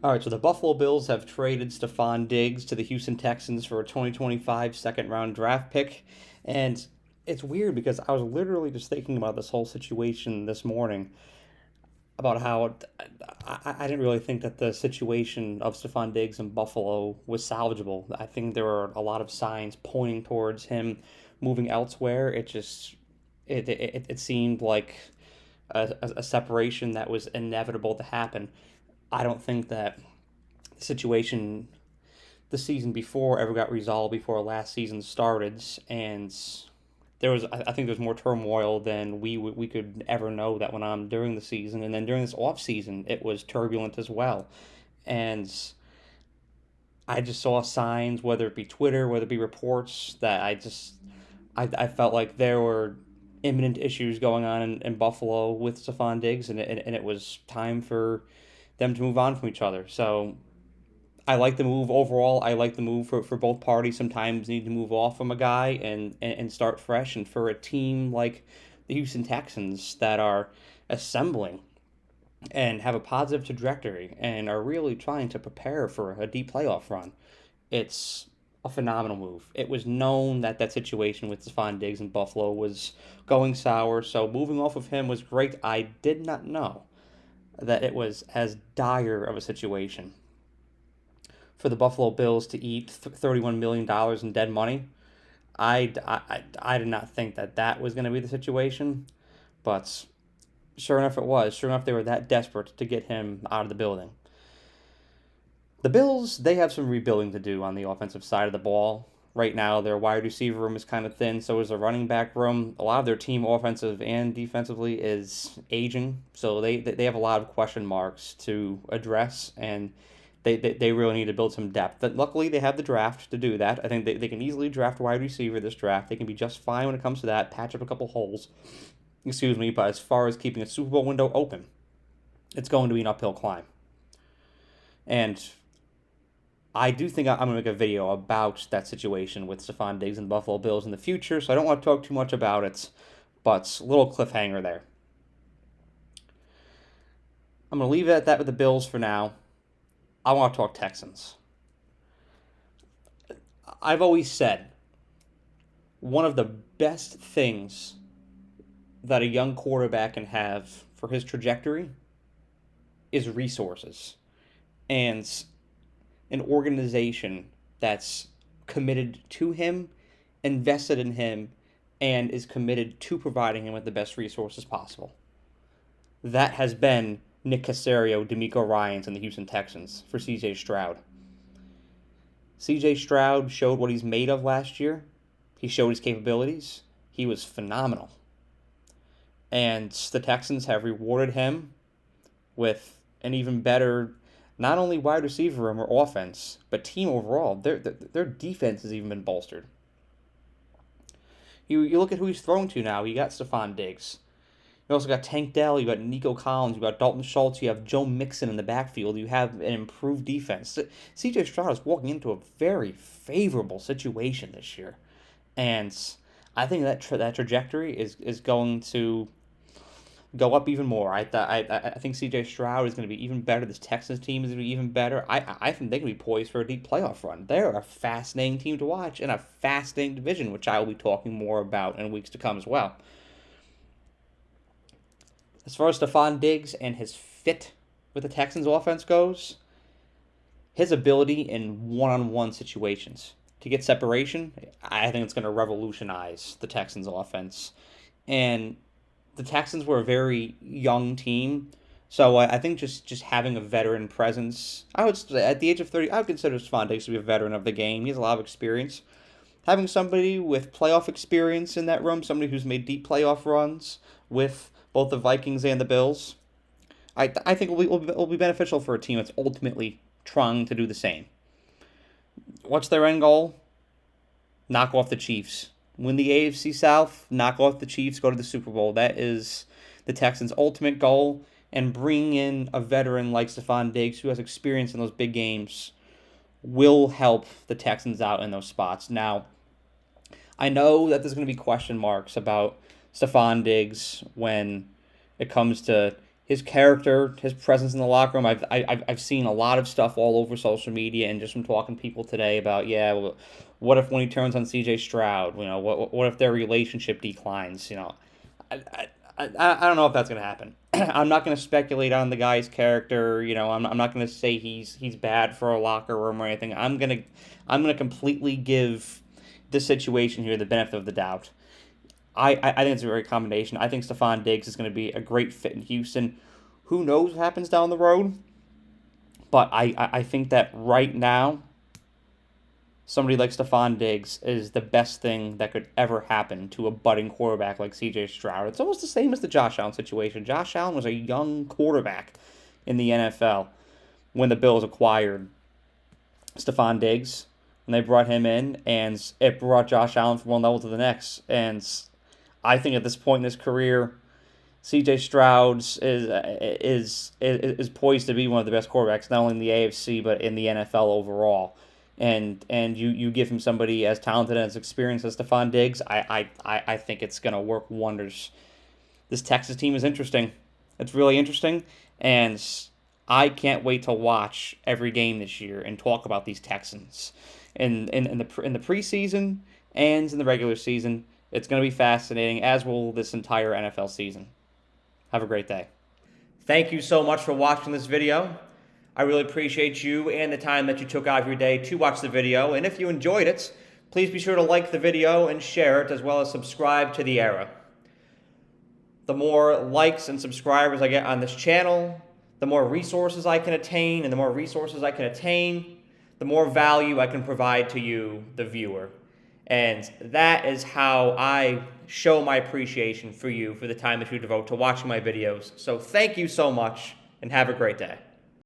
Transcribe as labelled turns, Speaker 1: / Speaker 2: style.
Speaker 1: All right, so the Buffalo Bills have traded Stefon Diggs to the Houston Texans for a 2025 second round draft pick. And it's weird because I was literally just thinking about this whole situation this morning about how I didn't really think that the situation of Stefon Diggs in Buffalo was salvageable. I think there were a lot of signs pointing towards him moving elsewhere. It seemed like a separation that was inevitable to happen. I don't think that the situation the season before ever got resolved before last season started, and I think there's more turmoil than we could ever know that went on during the season, and then during this off season it was turbulent as well, and I just saw signs, whether it be Twitter, whether it be reports, that I felt like there were imminent issues going on in Buffalo with Stefon Diggs, and it was time for them to move on from each other. So I like the move overall. I like the move for both parties. Sometimes you need to move off from a guy and start fresh. And for a team like the Houston Texans that are assembling and have a positive trajectory and are really trying to prepare for a deep playoff run, it's a phenomenal move. It was known that that situation with Stephon Diggs in Buffalo was going sour, so moving off of him was great. I did not know that it was as dire of a situation for the Buffalo Bills to eat $31 million in dead money. I did not think that that was going to be the situation, but sure enough, it was. Sure enough, they were that desperate to get him out of the building. The Bills, they have some rebuilding to do on the offensive side of the ball. Right now, their wide receiver room is kind of thin, so is the running back room. A lot of their team, offensive and defensively, is aging, so they have a lot of question marks to address, and they really need to build some depth. But luckily, they have the draft to do that. I think they can easily draft wide receiver this draft. They can be just fine when it comes to that, patch up a couple holes. Excuse me, but as far as keeping a Super Bowl window open, it's going to be an uphill climb. And I do think I'm going to make a video about that situation with Stefon Diggs and Buffalo Bills in the future, so I don't want to talk too much about it, but a little cliffhanger there. I'm going to leave it at that with the Bills for now. I want to talk Texans. I've always said one of the best things that a young quarterback can have for his trajectory is resources. And an organization that's committed to him, invested in him, and is committed to providing him with the best resources possible. That has been Nick Caserio, DeMeco Ryans, and the Houston Texans for C.J. Stroud. C.J. Stroud showed what he's made of last year. He showed his capabilities. He was phenomenal. And the Texans have rewarded him with an even better, not only wide receiver room or offense, but team overall. Their defense has even been bolstered. You look at who he's thrown to now. You got Stefon Diggs. You also got Tank Dell. You got Nico Collins. You got Dalton Schultz. You have Joe Mixon in the backfield. You have an improved defense. C.J. Stroud is walking into a very favorable situation this year, and I think that that trajectory is going to go up even more. I think C.J. Stroud is going to be even better. This Texans team is going to be even better. I think they can be poised for a deep playoff run. They're a fascinating team to watch and a fascinating division, which I will be talking more about in weeks to come as well. As far as Stefon Diggs and his fit with the Texans offense goes, his ability in one-on-one situations to get separation, I think it's going to revolutionize the Texans offense. And the Texans were a very young team, so I think just having a veteran presence, I would at the age of 30, I would consider Stefon Diggs to be a veteran of the game. He has a lot of experience. Having somebody with playoff experience in that room, somebody who's made deep playoff runs with both the Vikings and the Bills, I think will be beneficial for a team that's ultimately trying to do the same. What's their end goal? Knock off the Chiefs. Win the AFC South, knock off the Chiefs, go to the Super Bowl. That is the Texans' ultimate goal. And bring in a veteran like Stefon Diggs, who has experience in those big games, will help the Texans out in those spots. Now, I know that there's going to be question marks about Stefon Diggs when it comes to his character, his presence in the locker room. I've seen a lot of stuff all over social media and just from talking to people today about, yeah, well, what if when he turns on C.J. Stroud, what if their relationship declines, I don't know if that's going to happen. I'm not going to speculate on the guy's character. I'm not going to say he's bad for a locker room or anything. I'm gonna completely give this situation here the benefit of the doubt. I think it's a great combination. I think Stefon Diggs is going to be a great fit in Houston. Who knows what happens down the road? But I think that right now, somebody like Stefon Diggs is the best thing that could ever happen to a budding quarterback like C.J. Stroud. It's almost the same as the Josh Allen situation. Josh Allen was a young quarterback in the NFL when the Bills acquired Stefon Diggs, and they brought him in, and it brought Josh Allen from one level to the next. And I think at this point in his career, C.J. Stroud is poised to be one of the best quarterbacks, not only in the AFC but in the NFL overall. And you give him somebody as talented and as experienced as Stefon Diggs, I think it's going to work wonders. This Texas team is interesting. It's really interesting, and I can't wait to watch every game this year and talk about these Texans in the preseason and in the regular season. It's going to be fascinating, as will this entire NFL season. Have a great day. Thank you so much for watching this video. I really appreciate you and the time that you took out of your day to watch the video. And if you enjoyed it, please be sure to like the video and share it, as well as subscribe to The Era. The more likes and subscribers I get on this channel, the more resources I can attain, and the more resources I can attain, the more value I can provide to you, the viewer. And that is how I show my appreciation for you for the time that you devote to watching my videos. So thank you so much, and have a great day.